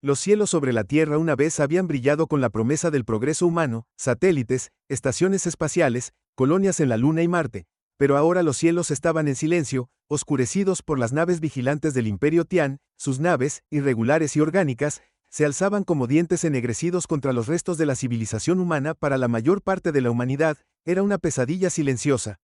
Los cielos sobre la Tierra una vez habían brillado con la promesa del progreso humano, satélites, estaciones espaciales, colonias en la Luna y Marte, pero ahora los cielos estaban en silencio, oscurecidos por las naves vigilantes del Imperio Tian. Sus naves, irregulares y orgánicas, se alzaban como dientes ennegrecidos contra los restos de la civilización humana. Para la mayor parte de la humanidad, era una pesadilla silenciosa.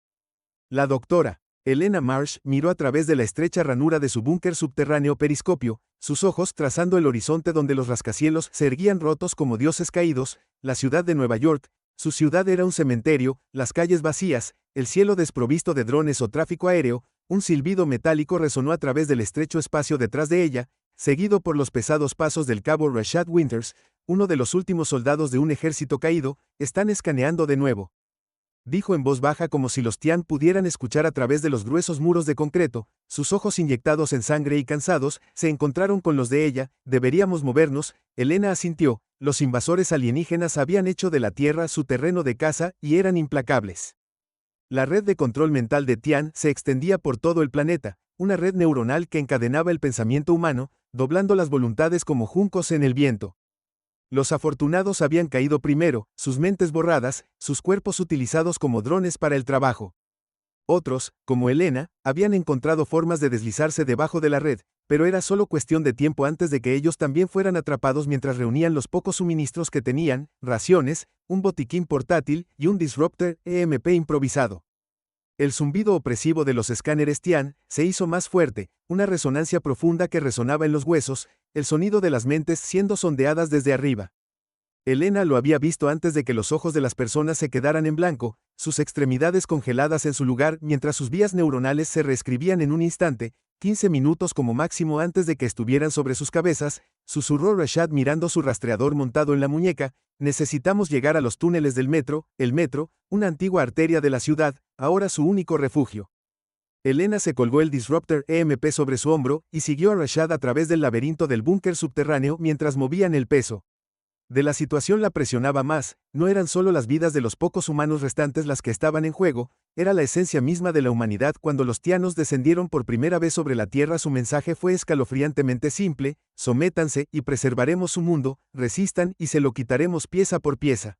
La doctora Elena Marsh miró a través de la estrecha ranura de su búnker subterráneo periscopio, sus ojos trazando el horizonte donde los rascacielos se erguían rotos como dioses caídos. La ciudad de Nueva York. Su ciudad era un cementerio, las calles vacías, el cielo desprovisto de drones o tráfico aéreo. Un silbido metálico resonó a través del estrecho espacio detrás de ella, seguido por los pesados pasos del cabo Rashad Winters, uno de los últimos soldados de un ejército caído. Están escaneando de nuevo, dijo en voz baja como si los Tian pudieran escuchar a través de los gruesos muros de concreto. Sus ojos inyectados en sangre y cansados se encontraron con los de ella. Deberíamos movernos. Elena asintió. Los invasores alienígenas habían hecho de la Tierra su terreno de caza y eran implacables. La red de control mental de Tian se extendía por todo el planeta, una red neuronal que encadenaba el pensamiento humano, doblando las voluntades como juncos en el viento. Los afortunados habían caído primero, sus mentes borradas, sus cuerpos utilizados como drones para el trabajo. Otros, como Elena, habían encontrado formas de deslizarse debajo de la red, pero era solo cuestión de tiempo antes de que ellos también fueran atrapados mientras reunían los pocos suministros que tenían, raciones, un botiquín portátil y un disruptor EMP improvisado. El zumbido opresivo de los escáneres Tian se hizo más fuerte, una resonancia profunda que resonaba en los huesos, el sonido de las mentes siendo sondeadas desde arriba. Elena lo había visto antes de que los ojos de las personas se quedaran en blanco, sus extremidades congeladas en su lugar mientras sus vías neuronales se reescribían en un instante, 15 minutos como máximo antes de que estuvieran sobre sus cabezas. Susurró Rashad mirando su rastreador montado en la muñeca. Necesitamos llegar a los túneles del metro. El metro, una antigua arteria de la ciudad, ahora su único refugio. Elena se colgó el disruptor EMP sobre su hombro y siguió a Rashad a través del laberinto del búnker subterráneo mientras movían el peso de la situación la presionaba más. No eran solo las vidas de los pocos humanos restantes las que estaban en juego, era la esencia misma de la humanidad. Cuando los tianos descendieron por primera vez sobre la Tierra, su mensaje fue escalofriantemente simple: sométanse y preservaremos su mundo, resistan y se lo quitaremos pieza por pieza.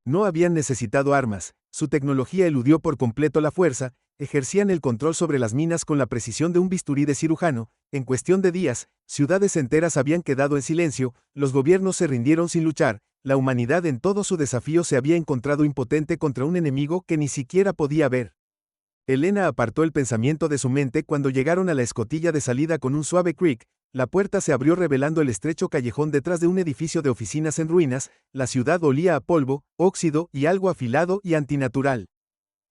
No habían necesitado armas, su tecnología eludió por completo la fuerza, ejercían el control sobre las minas con la precisión de un bisturí de cirujano. En cuestión de días, ciudades enteras habían quedado en silencio, los gobiernos se rindieron sin luchar, la humanidad en todo su desafío se había encontrado impotente contra un enemigo que ni siquiera podía ver. Elena apartó el pensamiento de su mente cuando llegaron a la escotilla de salida con un suave creak. La puerta se abrió revelando el estrecho callejón detrás de un edificio de oficinas en ruinas. La ciudad olía a polvo, óxido y algo afilado y antinatural.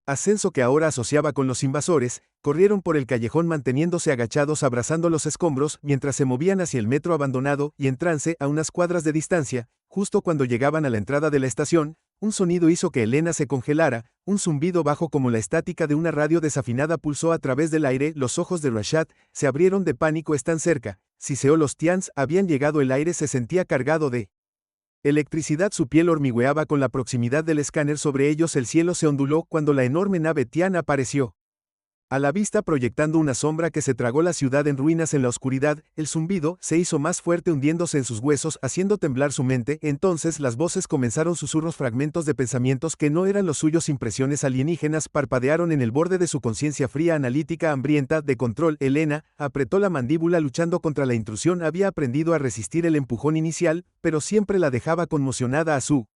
Ascenso, que ahora asociaba con los invasores, corrieron por el callejón manteniéndose agachados abrazando los escombros mientras se movían hacia el metro abandonado y en trance a unas cuadras de distancia. Justo cuando llegaban a la entrada de la estación, un sonido hizo que Elena se congelara, un zumbido bajo como la estática de una radio desafinada pulsó a través del aire. Los ojos de Rashad se abrieron de pánico. Están cerca. Siseó. Los Tians habían llegado. El aire se sentía cargado de electricidad. Su piel hormigueaba con la proximidad del escáner sobre ellos. El cielo se onduló cuando la enorme nave Tian apareció a la vista, proyectando una sombra que se tragó la ciudad en ruinas en la oscuridad. El zumbido se hizo más fuerte, hundiéndose en sus huesos, haciendo temblar su mente. Entonces las voces comenzaron, susurros, fragmentos de pensamientos que no eran los suyos, impresiones alienígenas parpadearon en el borde de su conciencia fría, analítica, hambrienta de control. Elena apretó la mandíbula luchando contra la intrusión. Había aprendido a resistir el empujón inicial, pero siempre la dejaba conmocionada a su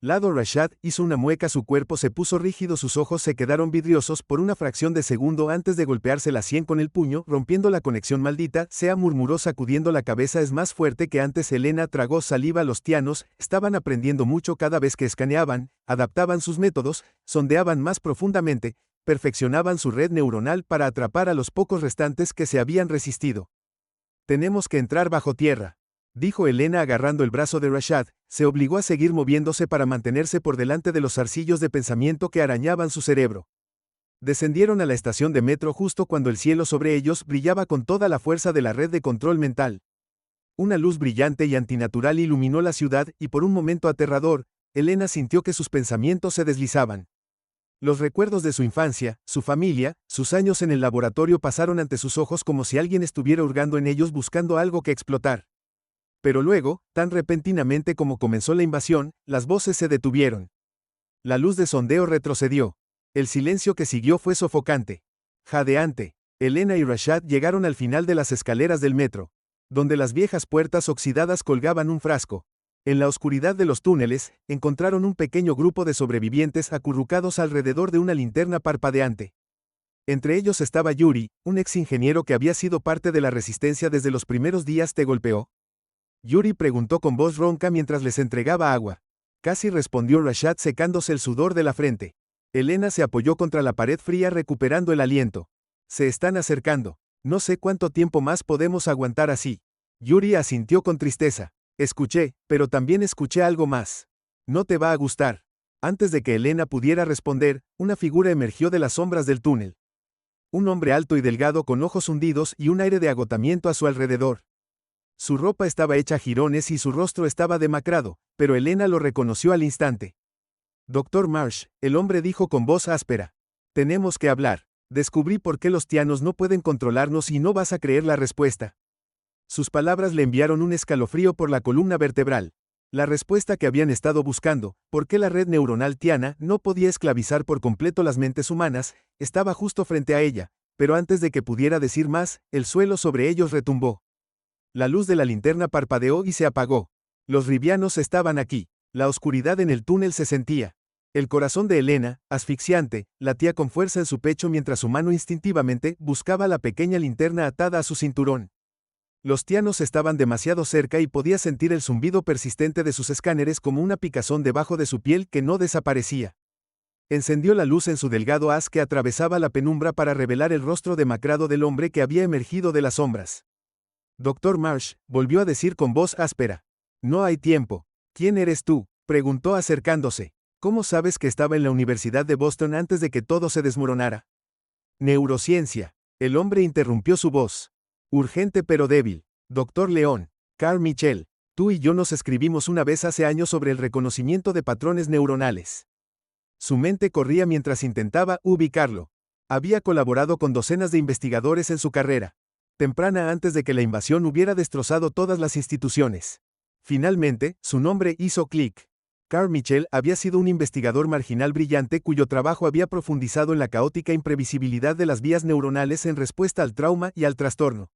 lado. Rashad hizo una mueca, su cuerpo se puso rígido, sus ojos se quedaron vidriosos por una fracción de segundo antes de golpearse la sien con el puño, rompiendo la conexión. Maldita sea, murmuró sacudiendo la cabeza, es más fuerte que antes. Elena tragó saliva. Los tianos estaban aprendiendo mucho cada vez que escaneaban, adaptaban sus métodos, sondeaban más profundamente, perfeccionaban su red neuronal para atrapar a los pocos restantes que se habían resistido. Tenemos que entrar bajo tierra, dijo Elena agarrando el brazo de Rashad. Se obligó a seguir moviéndose para mantenerse por delante de los zarcillos de pensamiento que arañaban su cerebro. Descendieron a la estación de metro justo cuando el cielo sobre ellos brillaba con toda la fuerza de la red de control mental. Una luz brillante y antinatural iluminó la ciudad y por un momento aterrador, Elena sintió que sus pensamientos se deslizaban. Los recuerdos de su infancia, su familia, sus años en el laboratorio pasaron ante sus ojos como si alguien estuviera hurgando en ellos buscando algo que explotar. Pero luego, tan repentinamente como comenzó la invasión, las voces se detuvieron. La luz de sondeo retrocedió. El silencio que siguió fue sofocante. Jadeante, Elena y Rashad llegaron al final de las escaleras del metro, donde las viejas puertas oxidadas colgaban un frasco. En la oscuridad de los túneles, encontraron un pequeño grupo de sobrevivientes acurrucados alrededor de una linterna parpadeante. Entre ellos estaba Yuri, un ex ingeniero que había sido parte de la resistencia desde los primeros días. ¿Te golpeó?, Yuri preguntó con voz ronca mientras les entregaba agua. Casi respondió Rashad secándose el sudor de la frente. Elena se apoyó contra la pared fría recuperando el aliento. Se están acercando. No sé cuánto tiempo más podemos aguantar así. Yuri asintió con tristeza. Escuché, pero también escuché algo más. No te va a gustar. Antes de que Elena pudiera responder, una figura emergió de las sombras del túnel. Un hombre alto y delgado con ojos hundidos y un aire de agotamiento a su alrededor. Su ropa estaba hecha jirones y su rostro estaba demacrado, pero Elena lo reconoció al instante. Dr. Marsh, el hombre dijo con voz áspera. Tenemos que hablar. Descubrí por qué los tianos no pueden controlarnos y no vas a creer la respuesta. Sus palabras le enviaron un escalofrío por la columna vertebral. La respuesta que habían estado buscando, por qué la red neuronal tiana no podía esclavizar por completo las mentes humanas, estaba justo frente a ella, pero antes de que pudiera decir más, el suelo sobre ellos retumbó. La luz de la linterna parpadeó y se apagó. Los rivianos estaban aquí. La oscuridad en el túnel se sentía. El corazón de Elena, asfixiante, latía con fuerza en su pecho mientras su mano instintivamente buscaba la pequeña linterna atada a su cinturón. Los tianos estaban demasiado cerca y podía sentir el zumbido persistente de sus escáneres como una picazón debajo de su piel que no desaparecía. Encendió la luz en su delgado haz que atravesaba la penumbra para revelar el rostro demacrado del hombre que había emergido de las sombras. Dr. Marsh, volvió a decir con voz áspera. No hay tiempo. ¿Quién eres tú?, preguntó acercándose. ¿Cómo sabes que estaba en la Universidad de Boston antes de que todo se desmoronara? Neurociencia. El hombre interrumpió su voz. Urgente pero débil. Dr. León, Carl Michel, tú y yo nos escribimos una vez hace años sobre el reconocimiento de patrones neuronales. Su mente corría mientras intentaba ubicarlo. Había colaborado con docenas de investigadores en su carrera, temprana antes de que la invasión hubiera destrozado todas las instituciones. Finalmente, su nombre hizo clic. Carl Michel había sido un investigador marginal brillante cuyo trabajo había profundizado en la caótica imprevisibilidad de las vías neuronales en respuesta al trauma y al trastorno.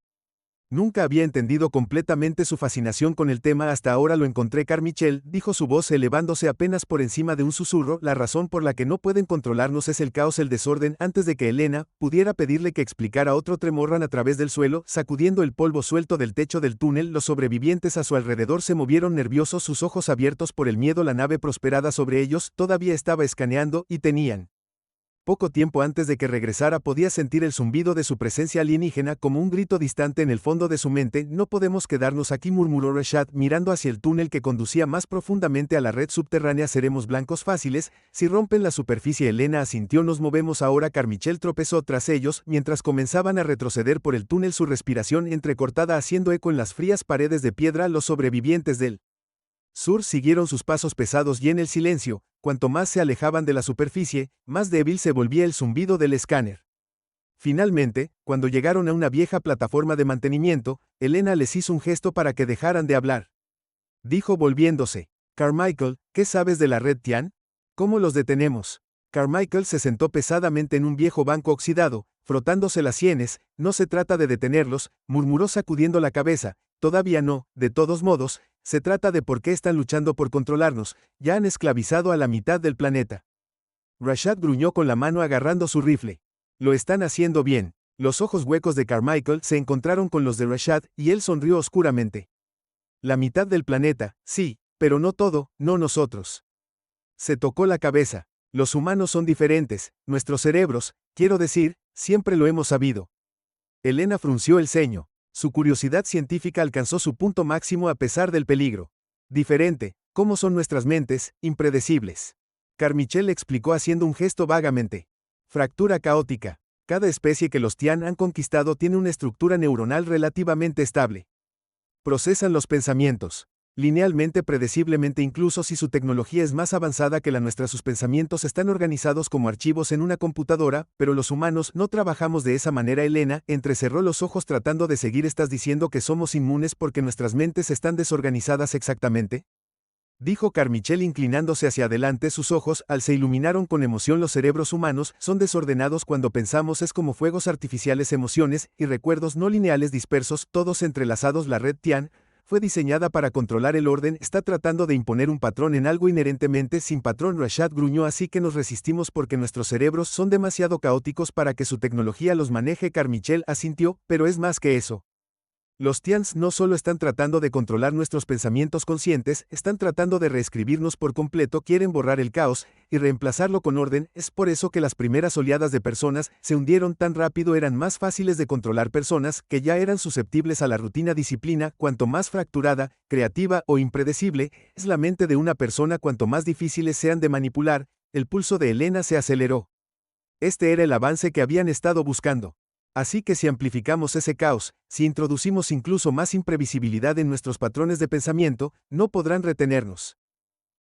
Nunca había entendido completamente su fascinación con el tema hasta ahora lo encontré. Carl Michel, dijo su voz elevándose apenas por encima de un susurro, la razón por la que no pueden controlarnos es el caos, el desorden. Antes de que Elena pudiera pedirle que explicara, otro tremor a través del suelo, sacudiendo el polvo suelto del techo del túnel. Los sobrevivientes a su alrededor se movieron nerviosos, sus ojos abiertos por el miedo. La nave prosperada sobre ellos todavía estaba escaneando, y tenían poco tiempo antes de que regresara. Podía sentir el zumbido de su presencia alienígena como un grito distante en el fondo de su mente. No podemos quedarnos aquí, murmuró Rashad mirando hacia el túnel que conducía más profundamente a la red subterránea. Seremos blancos fáciles si rompen la superficie. Elena asintió. Nos movemos ahora. Carmichael tropezó tras ellos mientras comenzaban a retroceder por el túnel, su respiración entrecortada haciendo eco en las frías paredes de piedra. Los sobrevivientes del sur siguieron sus pasos pesados y en el silencio, cuanto más se alejaban de la superficie, más débil se volvía el zumbido del escáner. Finalmente, cuando llegaron a una vieja plataforma de mantenimiento, Elena les hizo un gesto para que dejaran de hablar. Dijo volviéndose. Carmichael, ¿qué sabes de la red Tian? ¿Cómo los detenemos? Carmichael se sentó pesadamente en un viejo banco oxidado, frotándose las sienes. No se trata de detenerlos, murmuró sacudiendo la cabeza. Todavía no, de todos modos, se trata de por qué están luchando por controlarnos. Ya han esclavizado a la mitad del planeta. Rashad gruñó con la mano agarrando su rifle. Lo están haciendo bien. Los ojos huecos de Carmichael se encontraron con los de Rashad, y él sonrió oscuramente. La mitad del planeta, sí, pero no todo, no nosotros. Se tocó la cabeza. Los humanos son diferentes, nuestros cerebros, quiero decir, siempre lo hemos sabido. Elena frunció el ceño. Su curiosidad científica alcanzó su punto máximo a pesar del peligro. Diferente, ¿cómo son nuestras mentes, impredecibles? Carmichael explicó haciendo un gesto vagamente. Fractura caótica. Cada especie que los Tian han conquistado tiene una estructura neuronal relativamente estable. Procesan los pensamientos. Linealmente, predeciblemente, incluso si su tecnología es más avanzada que la nuestra, sus pensamientos están organizados como archivos en una computadora, pero los humanos no trabajamos de esa manera. Elena entrecerró los ojos tratando de seguir. ¿Estás diciendo que somos inmunes porque nuestras mentes están desorganizadas exactamente?, dijo Carmichael inclinándose hacia adelante. Sus ojos se iluminaron con emoción. Los cerebros humanos son desordenados cuando pensamos, es como fuegos artificiales, emociones y recuerdos no lineales dispersos, todos entrelazados. La red Tian fue diseñada para controlar el orden, está tratando de imponer un patrón en algo inherentemente sin patrón. Rashad gruñó. Así que nos resistimos porque nuestros cerebros son demasiado caóticos para que su tecnología los maneje. Carmichael asintió, pero es más que eso. Los Tians no solo están tratando de controlar nuestros pensamientos conscientes, están tratando de reescribirnos por completo. Quieren borrar el caos y reemplazarlo con orden. Es por eso que las primeras oleadas de personas se hundieron tan rápido. Eran más fáciles de controlar personas que ya eran susceptibles a la rutina. Disciplina, cuanto más fracturada, creativa o impredecible es la mente de una persona, cuanto más difíciles sean de manipular. El pulso de Elena se aceleró. Este era el avance que habían estado buscando. Así que si amplificamos ese caos, si introducimos incluso más imprevisibilidad en nuestros patrones de pensamiento, no podrán retenernos.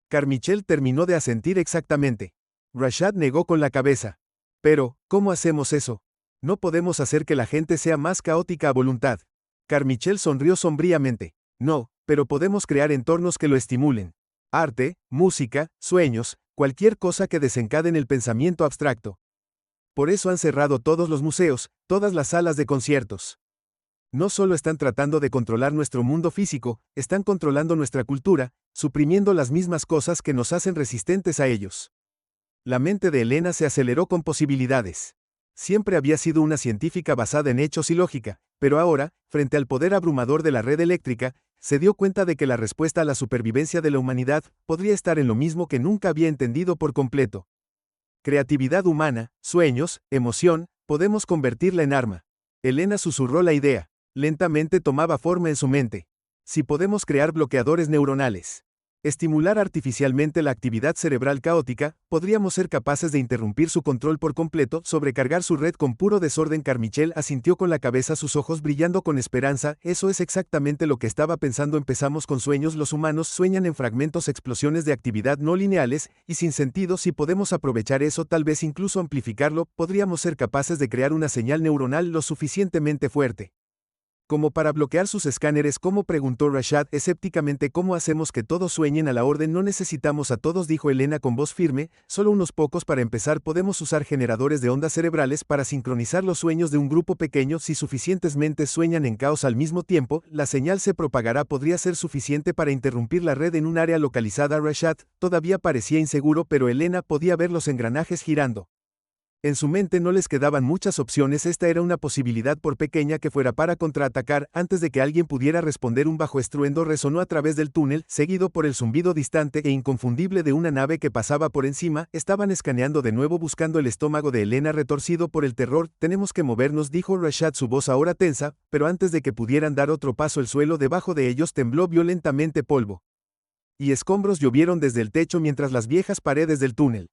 Carmichael terminó de asentir. Exactamente. Rashad negó con la cabeza. Pero, ¿cómo hacemos eso? No podemos hacer que la gente sea más caótica a voluntad. Carmichael sonrió sombríamente. No, pero podemos crear entornos que lo estimulen. Arte, música, sueños, cualquier cosa que desencadene el pensamiento abstracto. Por eso han cerrado todos los museos, todas las salas de conciertos. No solo están tratando de controlar nuestro mundo físico, están controlando nuestra cultura, suprimiendo las mismas cosas que nos hacen resistentes a ellos. La mente de Elena se aceleró con posibilidades. Siempre había sido una científica basada en hechos y lógica, pero ahora, frente al poder abrumador de la red eléctrica, se dio cuenta de que la respuesta a la supervivencia de la humanidad podría estar en lo mismo que nunca había entendido por completo. Creatividad humana, sueños, emoción, podemos convertirla en arma. Elena susurró la idea. Lentamente tomaba forma en su mente. Si podemos crear bloqueadores neuronales, estimular artificialmente la actividad cerebral caótica, podríamos ser capaces de interrumpir su control por completo, sobrecargar su red con puro desorden. Carmichael asintió con la cabeza, sus ojos brillando con esperanza. Eso es exactamente lo que estaba pensando. Empezamos con sueños. Los humanos sueñan en fragmentos, explosiones de actividad no lineales y sin sentido. Si podemos aprovechar eso, tal vez incluso amplificarlo, podríamos ser capaces de crear una señal neuronal lo suficientemente fuerte como para bloquear sus escáneres. ¿Cómo?, preguntó Rashad escépticamente. ¿Cómo hacemos que todos sueñen a la orden? No necesitamos a todos, dijo Elena con voz firme, solo unos pocos. Para empezar, podemos usar generadores de ondas cerebrales para sincronizar los sueños de un grupo pequeño. Si suficientes mentes sueñan en caos al mismo tiempo, la señal se propagará. Podría ser suficiente para interrumpir la red en un área localizada. Rashad todavía parecía inseguro, pero Elena podía ver los engranajes girando. En su mente no les quedaban muchas opciones. Esta era una posibilidad, por pequeña que fuera, para contraatacar. Antes de que alguien pudiera responder, un bajo estruendo resonó a través del túnel, seguido por el zumbido distante e inconfundible de una nave que pasaba por encima. Estaban escaneando de nuevo, buscando el estómago de Elena, retorcido por el terror. Tenemos que movernos, dijo Rashad, su voz ahora tensa, pero antes de que pudieran dar otro paso, el suelo debajo de ellos tembló violentamente. Polvo y escombros llovieron desde el techo mientras las viejas paredes del túnel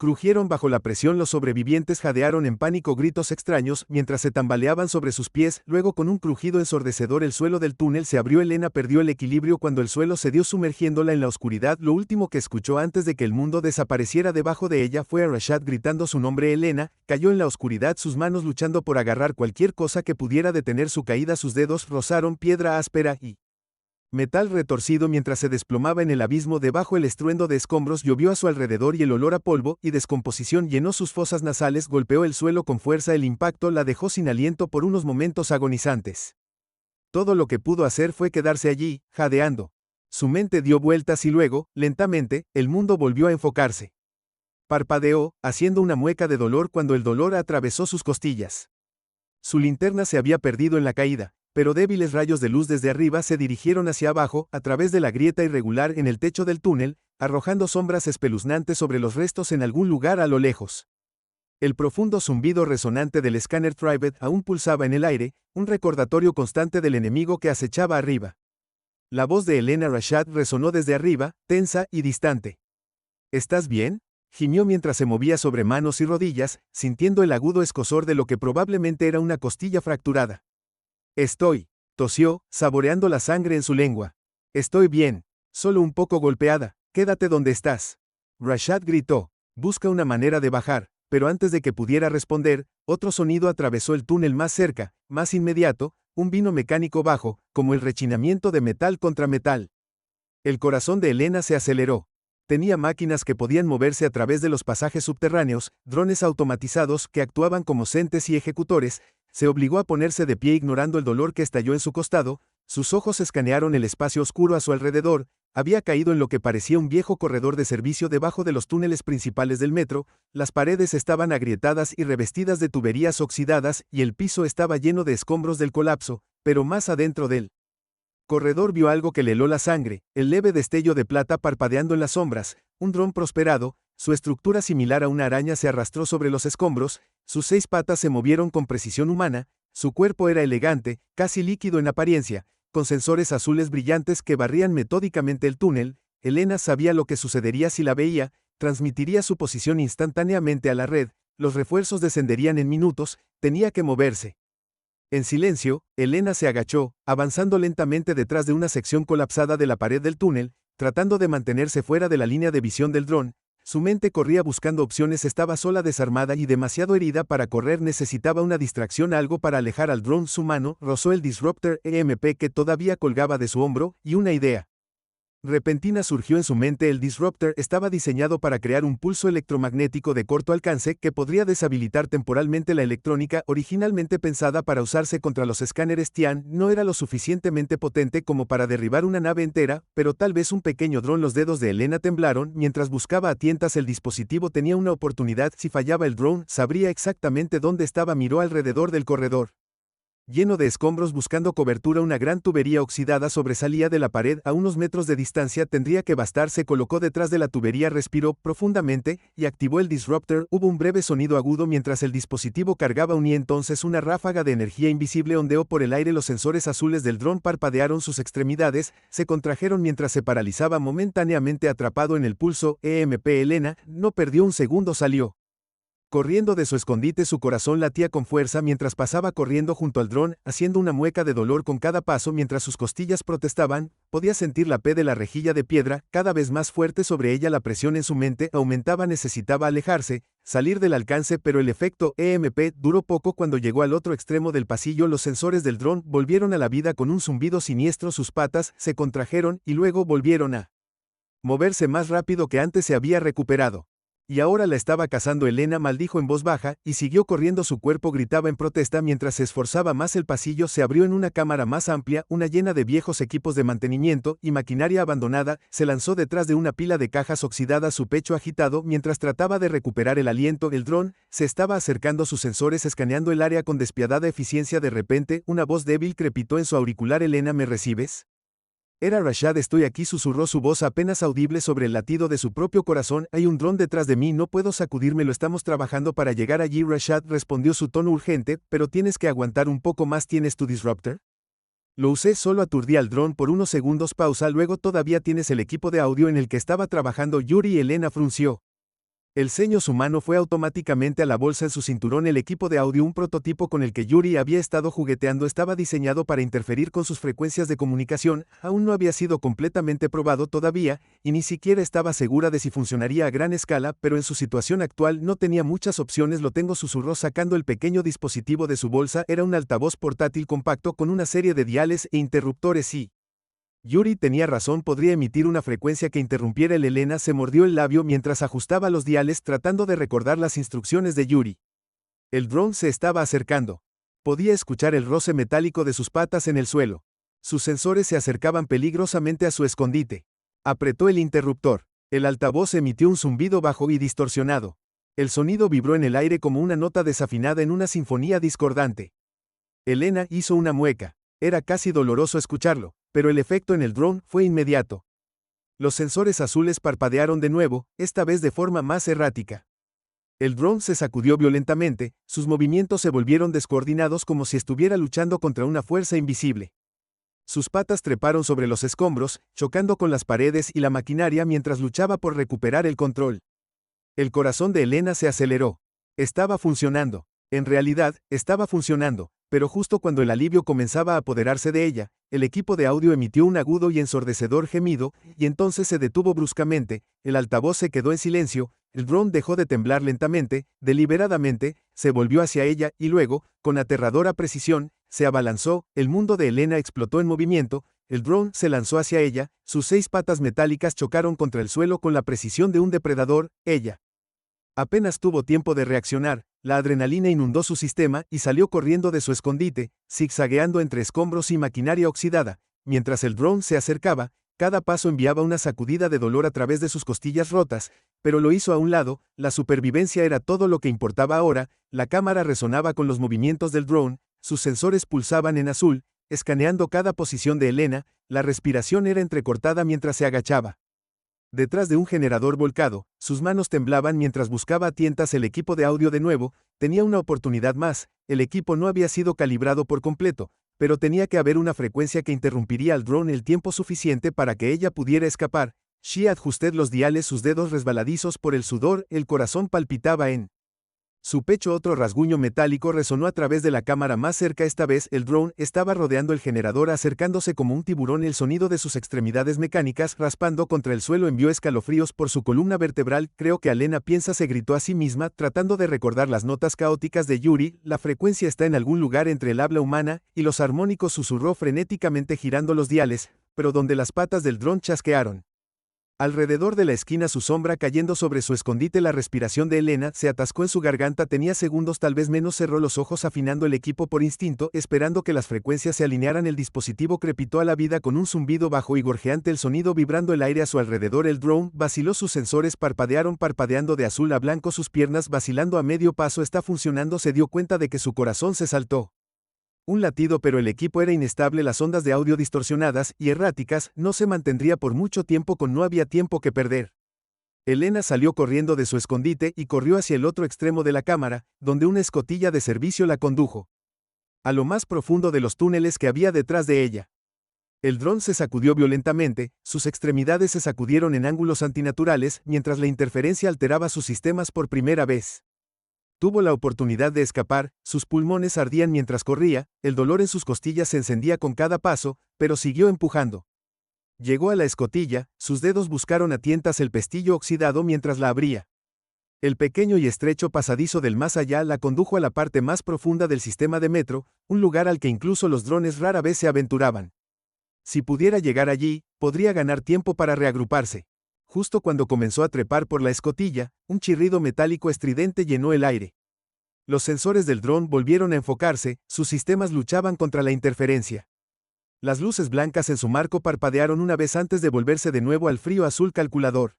crujieron bajo la presión. Los sobrevivientes jadearon en pánico, gritos extraños mientras se tambaleaban sobre sus pies. Luego, con un crujido ensordecedor, el suelo del túnel se abrió. Elena perdió el equilibrio cuando el suelo cedió, sumergiéndola en la oscuridad. Lo último que escuchó antes de que el mundo desapareciera debajo de ella fue a Rashad gritando su nombre. Elena cayó en la oscuridad, sus manos luchando por agarrar cualquier cosa que pudiera detener su caída. Sus dedos rozaron piedra áspera y metal retorcido mientras se desplomaba en el abismo. Debajo, el estruendo de escombros llovió a su alrededor y el olor a polvo y descomposición llenó sus fosas nasales. Golpeó el suelo con fuerza. El impacto la dejó sin aliento por unos momentos agonizantes. Todo lo que pudo hacer fue quedarse allí, jadeando. Su mente dio vueltas y luego, lentamente, el mundo volvió a enfocarse. Parpadeó, haciendo una mueca de dolor cuando el dolor atravesó sus costillas. Su linterna se había perdido en la caída, pero débiles rayos de luz desde arriba se dirigieron hacia abajo, a través de la grieta irregular en el techo del túnel, arrojando sombras espeluznantes sobre los restos en algún lugar a lo lejos. El profundo zumbido resonante del escáner Trivet aún pulsaba en el aire, un recordatorio constante del enemigo que acechaba arriba. La voz de Elena Rashad resonó desde arriba, tensa y distante. ¿Estás bien?, gimió mientras se movía sobre manos y rodillas, sintiendo el agudo escozor de lo que probablemente era una costilla fracturada. Estoy, tosió, saboreando la sangre en su lengua. Estoy bien. Solo un poco golpeada. Quédate donde estás. Rashad gritó. Busca una manera de bajar, pero antes de que pudiera responder, otro sonido atravesó el túnel más cerca, más inmediato, un vino mecánico bajo, como el rechinamiento de metal contra metal. El corazón de Elena se aceleró. Tenía máquinas que podían moverse a través de los pasajes subterráneos, drones automatizados que actuaban como centes y ejecutores. Se obligó a ponerse de pie ignorando el dolor que estalló en su costado. Sus ojos escanearon el espacio oscuro a su alrededor. Había caído en lo que parecía un viejo corredor de servicio debajo de los túneles principales del metro. Las paredes estaban agrietadas y revestidas de tuberías oxidadas y el piso estaba lleno de escombros del colapso, pero más adentro del corredor vio algo que le heló la sangre, el leve destello de plata parpadeando en las sombras, un dron prosperado. Su estructura similar a una araña se arrastró sobre los escombros, sus 6 patas se movieron con precisión humana, su cuerpo era elegante, casi líquido en apariencia, con sensores azules brillantes que barrían metódicamente el túnel. Elena sabía lo que sucedería si la veía, transmitiría su posición instantáneamente a la red, los refuerzos descenderían en minutos, tenía que moverse. En silencio, Elena se agachó, avanzando lentamente detrás de una sección colapsada de la pared del túnel, tratando de mantenerse fuera de la línea de visión del dron. Su mente corría buscando opciones, estaba sola, desarmada y demasiado herida para correr, necesitaba una distracción, algo para alejar al dron. Su mano rozó el Disruptor EMP que todavía colgaba de su hombro, y una idea repentina surgió en su mente. El Disruptor estaba diseñado para crear un pulso electromagnético de corto alcance que podría deshabilitar temporalmente la electrónica. Originalmente pensada para usarse contra los escáneres Tian, no era lo suficientemente potente como para derribar una nave entera, pero tal vez un pequeño dron. Los dedos de Elena temblaron mientras buscaba a tientas el dispositivo. Tenía una oportunidad. Si fallaba el dron, sabría exactamente dónde estaba. Miró alrededor del corredor lleno de escombros buscando cobertura. Una gran tubería oxidada sobresalía de la pared a unos metros de distancia. Tendría que bastar. Se colocó detrás de la tubería, respiró profundamente y activó el Disruptor. Hubo un breve sonido agudo mientras el dispositivo cargaba y entonces una ráfaga de energía invisible ondeó por el aire. Los sensores azules del dron parpadearon, sus extremidades se contrajeron mientras se paralizaba momentáneamente atrapado en el pulso EMP. Elena no perdió un segundo, salió corriendo de su escondite. Su corazón latía con fuerza mientras pasaba corriendo junto al dron, haciendo una mueca de dolor con cada paso mientras sus costillas protestaban. Podía sentir la P de la rejilla de piedra, cada vez más fuerte sobre ella. La presión en su mente aumentaba. Necesitaba alejarse, salir del alcance, pero el efecto EMP duró poco. Cuando llegó al otro extremo del pasillo, los sensores del dron volvieron a la vida con un zumbido siniestro. Sus patas se contrajeron y luego volvieron a moverse más rápido que antes. Se había recuperado. Y ahora la estaba cazando. Elena maldijo en voz baja y siguió corriendo. Su cuerpo gritaba en protesta mientras se esforzaba más. El pasillo se abrió en una cámara más amplia, una llena de viejos equipos de mantenimiento y maquinaria abandonada. Se lanzó detrás de una pila de cajas oxidadas, su pecho agitado mientras trataba de recuperar el aliento. El dron se estaba acercando, sus sensores escaneando el área con despiadada eficiencia. De repente, una voz débil crepitó en su auricular. Elena, ¿me recibes? Era Rashad. Estoy aquí, susurró su voz apenas audible sobre el latido de su propio corazón. Hay un dron detrás de mí, no puedo sacudírmelo. Estamos trabajando para llegar allí. Rashad respondió, su tono urgente, pero tienes que aguantar un poco más. ¿Tienes tu Disruptor? Lo usé, solo aturdí al dron por unos segundos. Pausa. Luego, todavía tienes el equipo de audio en el que estaba trabajando Yuri. Elena frunció el ceño. Su mano fue automáticamente a la bolsa en su cinturón. El equipo de audio, un prototipo con el que Yuri había estado jugueteando, estaba diseñado para interferir con sus frecuencias de comunicación. Aún no había sido completamente probado todavía, y ni siquiera estaba segura de si funcionaría a gran escala, pero en su situación actual no tenía muchas opciones. Lo tengo, susurró sacando el pequeño dispositivo de su bolsa. Era un altavoz portátil compacto con una serie de diales e interruptores y Yuri tenía razón, podría emitir una frecuencia que interrumpiera. Elena se mordió el labio mientras ajustaba los diales, tratando de recordar las instrucciones de Yuri. El dron se estaba acercando. Podía escuchar el roce metálico de sus patas en el suelo. Sus sensores se acercaban peligrosamente a su escondite. Apretó el interruptor. El altavoz emitió un zumbido bajo y distorsionado. El sonido vibró en el aire como una nota desafinada en una sinfonía discordante. Elena hizo una mueca. Era casi doloroso escucharlo, pero el efecto en el dron fue inmediato. Los sensores azules parpadearon de nuevo, esta vez de forma más errática. El dron se sacudió violentamente, sus movimientos se volvieron descoordinados como si estuviera luchando contra una fuerza invisible. Sus patas treparon sobre los escombros, chocando con las paredes y la maquinaria mientras luchaba por recuperar el control. El corazón de Elena se aceleró. Estaba funcionando. En realidad, estaba funcionando, pero justo cuando el alivio comenzaba a apoderarse de ella, el equipo de audio emitió un agudo y ensordecedor gemido, y entonces se detuvo bruscamente, el altavoz se quedó en silencio, el dron dejó de temblar lentamente, deliberadamente, se volvió hacia ella y luego, con aterradora precisión, se abalanzó, el mundo de Elena explotó en movimiento, el dron se lanzó hacia ella, sus 6 patas metálicas chocaron contra el suelo con la precisión de un depredador, ella apenas tuvo tiempo de reaccionar, la adrenalina inundó su sistema y salió corriendo de su escondite, zigzagueando entre escombros y maquinaria oxidada. Mientras el dron se acercaba, cada paso enviaba una sacudida de dolor a través de sus costillas rotas, pero lo hizo a un lado, la supervivencia era todo lo que importaba ahora, la cámara resonaba con los movimientos del dron, sus sensores pulsaban en azul, escaneando cada posición de Elena, la respiración era entrecortada mientras se agachaba. Detrás de un generador volcado, sus manos temblaban mientras buscaba a tientas el equipo de audio de nuevo, tenía una oportunidad más, el equipo no había sido calibrado por completo, pero tenía que haber una frecuencia que interrumpiría al dron el tiempo suficiente para que ella pudiera escapar. She ajusté los diales, sus dedos resbaladizos por el sudor, el corazón palpitaba en su pecho. Otro rasguño metálico resonó a través de la cámara más cerca. Esta vez el drone estaba rodeando el generador, acercándose como un tiburón. El sonido de sus extremidades mecánicas raspando contra el suelo envió escalofríos por su columna vertebral. Creo que Elena piensa, se gritó a sí misma, tratando de recordar las notas caóticas de Yuri. La frecuencia está en algún lugar entre el habla humana y los armónicos, susurró frenéticamente girando los diales, pero donde las patas del dron chasquearon. Alrededor de la esquina, su sombra cayendo sobre su escondite. La respiración de Elena se atascó en su garganta. Tenía segundos, tal vez menos. Cerró los ojos afinando el equipo por instinto, esperando que las frecuencias se alinearan. El dispositivo crepitó a la vida con un zumbido bajo y gorjeante, el sonido vibrando el aire a su alrededor. El drone vaciló, sus sensores parpadearon, parpadeando de azul a blanco, sus piernas vacilando a medio paso. Está funcionando. Se dio cuenta de que su corazón se saltó un latido, pero el equipo era inestable, las ondas de audio distorsionadas y erráticas, no se mantendría por mucho tiempo. No había tiempo que perder. Elena salió corriendo de su escondite y corrió hacia el otro extremo de la cámara, donde una escotilla de servicio la condujo a lo más profundo de los túneles que había detrás de ella. El dron se sacudió violentamente, sus extremidades se sacudieron en ángulos antinaturales, mientras la interferencia alteraba sus sistemas por primera vez. Tuvo la oportunidad de escapar, sus pulmones ardían mientras corría, el dolor en sus costillas se encendía con cada paso, pero siguió empujando. Llegó a la escotilla, sus dedos buscaron a tientas el pestillo oxidado mientras la abría. El pequeño y estrecho pasadizo del más allá la condujo a la parte más profunda del sistema de metro, un lugar al que incluso los drones rara vez se aventuraban. Si pudiera llegar allí, podría ganar tiempo para reagruparse. Justo cuando comenzó a trepar por la escotilla, un chirrido metálico estridente llenó el aire. Los sensores del dron volvieron a enfocarse, sus sistemas luchaban contra la interferencia. Las luces blancas en su marco parpadearon una vez antes de volverse de nuevo al frío azul calculador.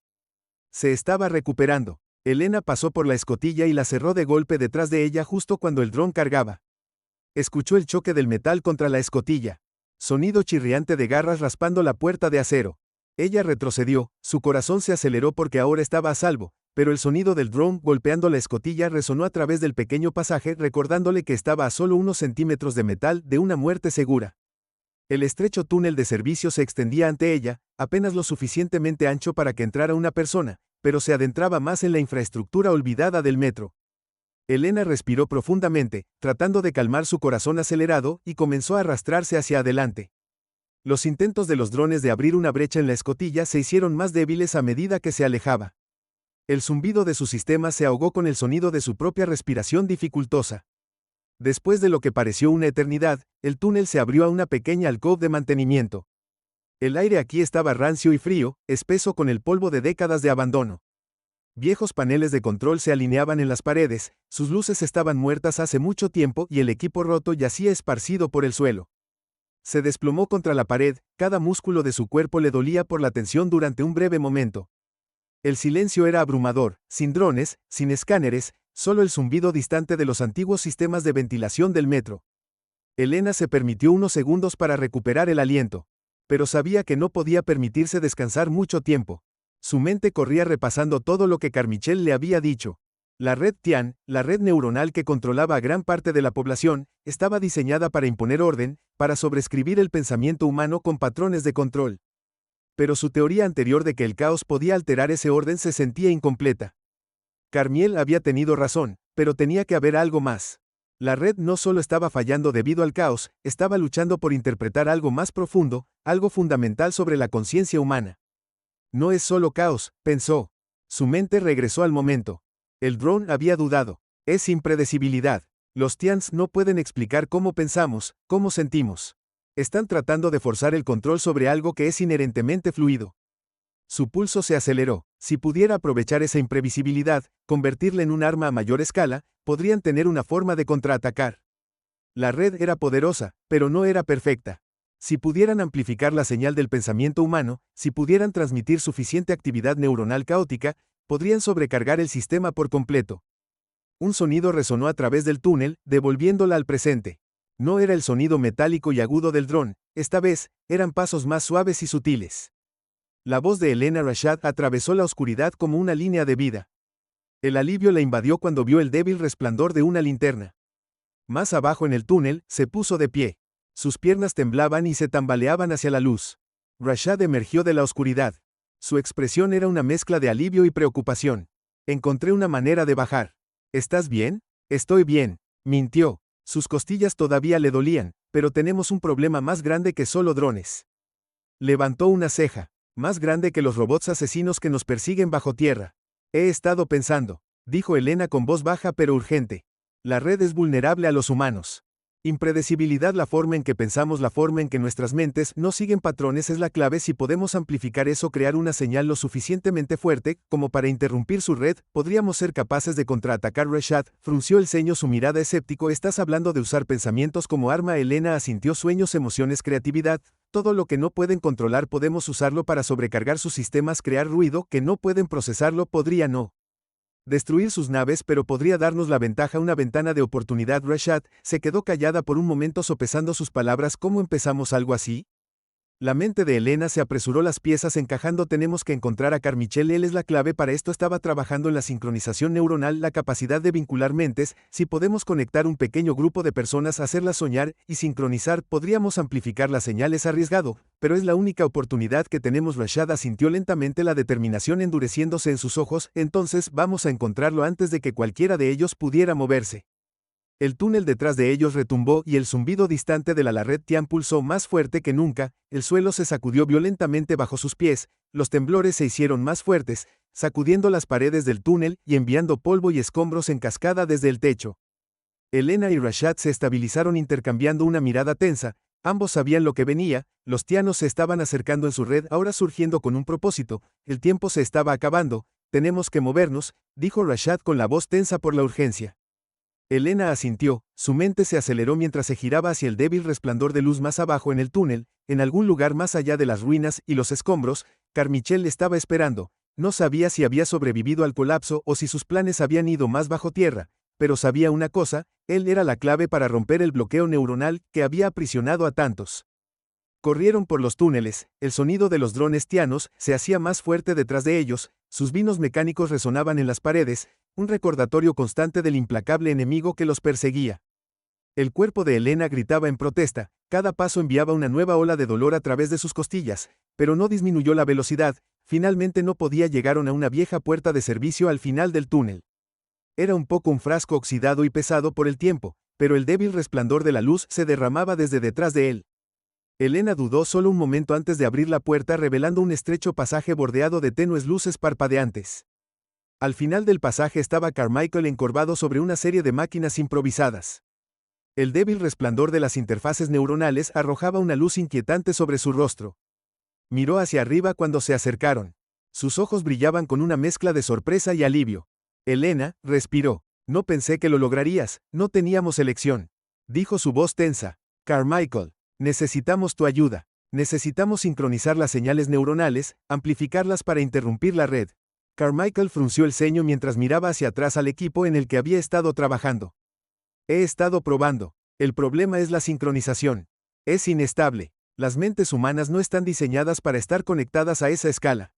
Se estaba recuperando. Elena pasó por la escotilla y la cerró de golpe detrás de ella justo cuando el dron cargaba. Escuchó el choque del metal contra la escotilla. Sonido chirriante de garras raspando la puerta de acero. Ella retrocedió, su corazón se aceleró porque ahora estaba a salvo, pero el sonido del dron golpeando la escotilla resonó a través del pequeño pasaje, recordándole que estaba a solo unos centímetros de metal de una muerte segura. El estrecho túnel de servicio se extendía ante ella, apenas lo suficientemente ancho para que entrara una persona, pero se adentraba más en la infraestructura olvidada del metro. Elena respiró profundamente, tratando de calmar su corazón acelerado, y comenzó a arrastrarse hacia adelante. Los intentos de los drones de abrir una brecha en la escotilla se hicieron más débiles a medida que se alejaba. El zumbido de su sistema se ahogó con el sonido de su propia respiración dificultosa. Después de lo que pareció una eternidad, el túnel se abrió a una pequeña alcoba de mantenimiento. El aire aquí estaba rancio y frío, espeso con el polvo de décadas de abandono. Viejos paneles de control se alineaban en las paredes, sus luces estaban muertas hace mucho tiempo y el equipo roto yacía esparcido por el suelo. Se desplomó contra la pared, cada músculo de su cuerpo le dolía por la tensión durante un breve momento. El silencio era abrumador, sin drones, sin escáneres, solo el zumbido distante de los antiguos sistemas de ventilación del metro. Elena se permitió unos segundos para recuperar el aliento. Pero sabía que no podía permitirse descansar mucho tiempo. Su mente corría repasando todo lo que Carmichael le había dicho. La red Tian, la red neuronal que controlaba a gran parte de la población, estaba diseñada para imponer orden, para sobreescribir el pensamiento humano con patrones de control. Pero su teoría anterior de que el caos podía alterar ese orden se sentía incompleta. Carmiel había tenido razón, pero tenía que haber algo más. La red no solo estaba fallando debido al caos, estaba luchando por interpretar algo más profundo, algo fundamental sobre la conciencia humana. No es solo caos, pensó. Su mente regresó al momento. El drone había dudado. Es impredecibilidad. Los Tians no pueden explicar cómo pensamos, cómo sentimos. Están tratando de forzar el control sobre algo que es inherentemente fluido. Su pulso se aceleró. Si pudiera aprovechar esa imprevisibilidad, convertirla en un arma a mayor escala, podrían tener una forma de contraatacar. La red era poderosa, pero no era perfecta. Si pudieran amplificar la señal del pensamiento humano, si pudieran transmitir suficiente actividad neuronal caótica, podrían sobrecargar el sistema por completo. Un sonido resonó a través del túnel, devolviéndola al presente. No era el sonido metálico y agudo del dron, esta vez, eran pasos más suaves y sutiles. La voz de Elena Rashad atravesó la oscuridad como una línea de vida. El alivio la invadió cuando vio el débil resplandor de una linterna. Más abajo en el túnel, se puso de pie. Sus piernas temblaban y se tambaleaban hacia la luz. Rashad emergió de la oscuridad. Su expresión era una mezcla de alivio y preocupación. Encontré una manera de bajar. ¿Estás bien? Estoy bien, mintió. Sus costillas todavía le dolían, pero tenemos un problema más grande que solo drones. Levantó una ceja. Más grande que los robots asesinos que nos persiguen bajo tierra. He estado pensando, dijo Elena con voz baja pero urgente. La red es vulnerable a los humanos. Impredecibilidad, la forma en que pensamos, la forma en que nuestras mentes no siguen patrones es la clave. Si podemos amplificar eso, crear una señal lo suficientemente fuerte como para interrumpir su red, podríamos ser capaces de contraatacar. Rashad frunció el ceño, su mirada escéptico. ¿Estás hablando de usar pensamientos como arma? Elena asintió. Sueños, emociones, creatividad. Todo lo que no pueden controlar podemos usarlo para sobrecargar sus sistemas, crear ruido que no pueden procesarlo. Podría no destruir sus naves, pero podría darnos la ventaja, una ventana de oportunidad. Rashad se quedó callada por un momento, sopesando sus palabras. ¿Cómo empezamos algo así? La mente de Elena se apresuró, las piezas encajando. Tenemos que encontrar a Carmichael, él es la clave para esto. Estaba trabajando en la sincronización neuronal, la capacidad de vincular mentes. Si podemos conectar un pequeño grupo de personas, hacerlas soñar y sincronizar, podríamos amplificar la señal. Es arriesgado, pero es la única oportunidad que tenemos. Rashad asintió lentamente, la determinación endureciéndose en sus ojos. Entonces vamos a encontrarlo antes de que cualquiera de ellos pudiera moverse. El túnel detrás de ellos retumbó y el zumbido distante de la red Tian pulsó más fuerte que nunca. El suelo se sacudió violentamente bajo sus pies, los temblores se hicieron más fuertes, sacudiendo las paredes del túnel y enviando polvo y escombros en cascada desde el techo. Elena y Rashad se estabilizaron, intercambiando una mirada tensa. Ambos sabían lo que venía. Los tianos se estaban acercando en su red, ahora surgiendo con un propósito. El tiempo se estaba acabando. Tenemos que movernos, dijo Rashad con la voz tensa por la urgencia. Elena asintió, su mente se aceleró mientras se giraba hacia el débil resplandor de luz más abajo en el túnel, en algún lugar más allá de las ruinas y los escombros. Carmichael le estaba esperando. No sabía si había sobrevivido al colapso o si sus planes habían ido más bajo tierra, pero sabía una cosa, él era la clave para romper el bloqueo neuronal que había aprisionado a tantos. Corrieron por los túneles, el sonido de los drones tianos se hacía más fuerte detrás de ellos, sus vinos mecánicos resonaban en las paredes, un recordatorio constante del implacable enemigo que los perseguía. El cuerpo de Elena gritaba en protesta, cada paso enviaba una nueva ola de dolor a través de sus costillas, pero no disminuyó la velocidad. Finalmente no podía. Llegaron a una vieja puerta de servicio al final del túnel. Era un frasco oxidado y pesado por el tiempo, pero el débil resplandor de la luz se derramaba desde detrás de él. Elena dudó solo un momento antes de abrir la puerta, revelando un estrecho pasaje bordeado de tenues luces parpadeantes. Al final del pasaje estaba Carmichael encorvado sobre una serie de máquinas improvisadas. El débil resplandor de las interfaces neuronales arrojaba una luz inquietante sobre su rostro. Miró hacia arriba cuando se acercaron. Sus ojos brillaban con una mezcla de sorpresa y alivio. Elena, respiró. No pensé que lo lograrías, no teníamos elección. Dijo su voz tensa. Carmichael, necesitamos tu ayuda. Necesitamos sincronizar las señales neuronales, amplificarlas para interrumpir la red. Carmichael frunció el ceño mientras miraba hacia atrás al equipo en el que había estado trabajando. He estado probando. El problema es la sincronización. Es inestable. Las mentes humanas no están diseñadas para estar conectadas a esa escala.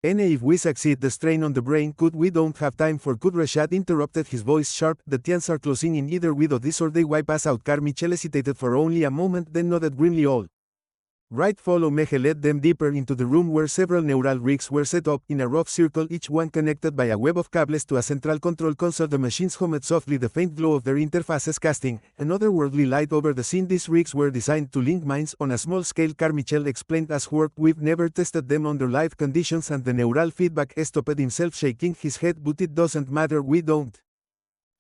If we succeed, the strain on the brain we don't have time for Rashad interrupted, his voice sharp. The Tians are closing in, either we do this or they wipe us out. Carmichael hesitated for only a moment, then nodded grimly. All Right follow Meche led them deeper into the room where several neural rigs were set up in a rough circle, each one connected by a web of cables to a central control console. The machines hummed softly, the faint glow of their interfaces casting an otherworldly light over the scene. These rigs were designed to link minds on a small scale. Carmichael explained as work. We've never tested them under live conditions and the neural feedback. Stopped himself, shaking his head. But it doesn't matter, we don't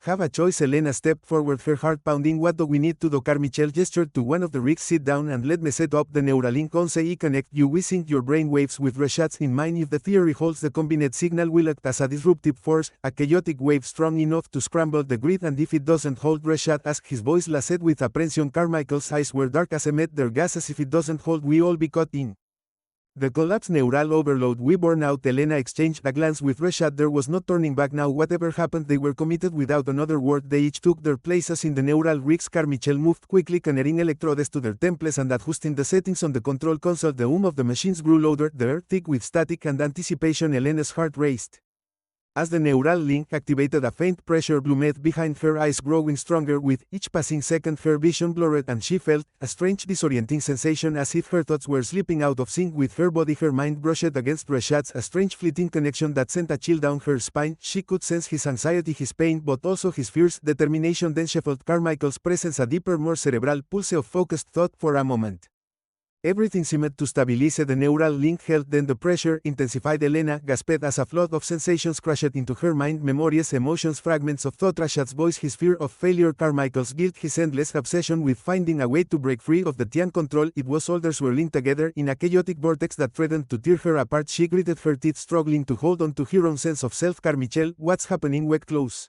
have a choice. Elena stepped forward, her heart pounding. What do we need to do? Carmichael gestured to one of the rigs. Sit down and let me set up the Neuralink. Once I connect you, we sync your brain waves with Rashad's in mind. If the theory holds, the combined signal will act as a disruptive force, a chaotic wave strong enough to scramble the grid. And if it doesn't hold? Rashad asked, his voice lasted with apprehension. Carmichael's eyes were dark as met their gases. If it doesn't hold, we all be caught in the collapse. Neural overload, we burn out. Elena exchanged a glance with Rashad. There was no turning back now. Whatever happened, they were committed. Without another word, they each took their places in the neural rigs. Carmichael moved quickly, connecting electrodes to their temples and adjusting the settings on the control console. The hum of the machines grew louder, the air thick with static and anticipation. Elena's heart raced as the neural link activated. A faint pressure bloomed behind her eyes, growing stronger with each passing second. Her vision blurred and she felt a strange disorienting sensation, as if her thoughts were slipping out of sync with her body. Her mind brushed against Rashad's, a strange fleeting connection that sent a chill down her spine. She could sense his anxiety, his pain, but also his fierce determination. Then she felt Carmichael's presence, a deeper, more cerebral pulse of focused thought. For a moment, everything seemed to stabilize. The neural link held, then the pressure intensified. Elena gasped as a flood of sensations crashed into her mind. Memories, emotions, fragments of thought. Rashad's voice, his fear of failure, Carmichael's guilt, his endless obsession with finding a way to break free of the Tian control. It was all there, swirling together in a chaotic vortex that threatened to tear her apart. She gritted her teeth, struggling to hold on to her own sense of self. Carmichael, what's happening? We're close.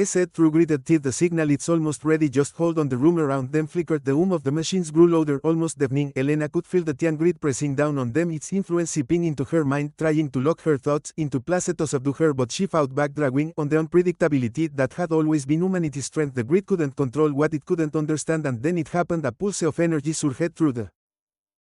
Said through gritted teeth. The signal, it's almost ready, just hold on. The room around them flickered. The hum of the machines grew louder, almost deafening. Elena could feel the Tian grid pressing down on them, its influence seeping into her mind, trying to lock her thoughts into place, to subdue her. But she fought back, dragging on the unpredictability that had always been humanity's strength. The grid couldn't control what it couldn't understand, and then it happened. A pulse of energy surged through the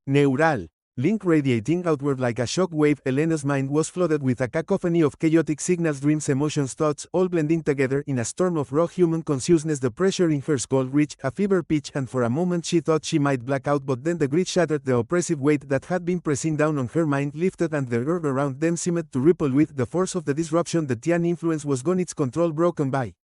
neural link, radiating outward like a shock wave. Elena's mind was flooded with a cacophony of chaotic signals, dreams, emotions, thoughts, all blending together in a storm of raw human consciousness. The pressure in her skull reached a fever pitch, and for a moment she thought she might black out, but then the grid shattered. The oppressive weight that had been pressing down on her mind lifted, and the air around them seemed to ripple with the force of the disruption. The Tian influence was gone, its control broken by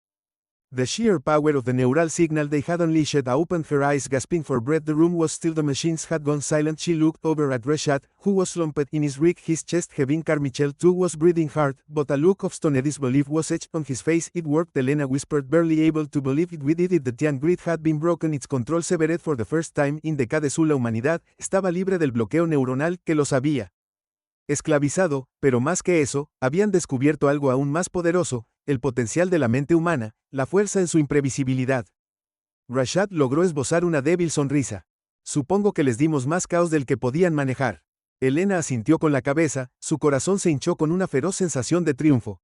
the sheer power of the neural signal they had unleashed. Opened her eyes, gasping for breath. The room was still. The machines had gone silent. She looked over at Rashad, who was slumped in his rig, his chest heaving. Carmichael too was breathing hard, but a look of stunned disbelief was etched on his face. It worked, Elena whispered, barely able to believe it. We did it. The Tian grid had been broken, its control severed for the first time in decades. La humanidad estaba libre del bloqueo neuronal que los había esclavizado, pero más que eso, habían descubierto algo aún más poderoso, el potencial de la mente humana, la fuerza en su imprevisibilidad. Rashad logró esbozar una débil sonrisa. Supongo que les dimos más caos del que podían manejar. Elena asintió con la cabeza, su corazón se hinchó con una feroz sensación de triunfo.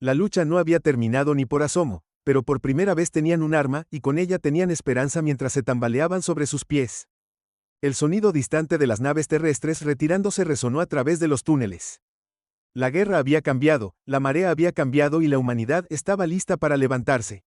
La lucha no había terminado ni por asomo, pero por primera vez tenían un arma, y con ella tenían esperanza mientras se tambaleaban sobre sus pies. El sonido distante de las naves terrestres retirándose resonó a través de los túneles. La guerra había cambiado, la marea había cambiado y la humanidad estaba lista para levantarse.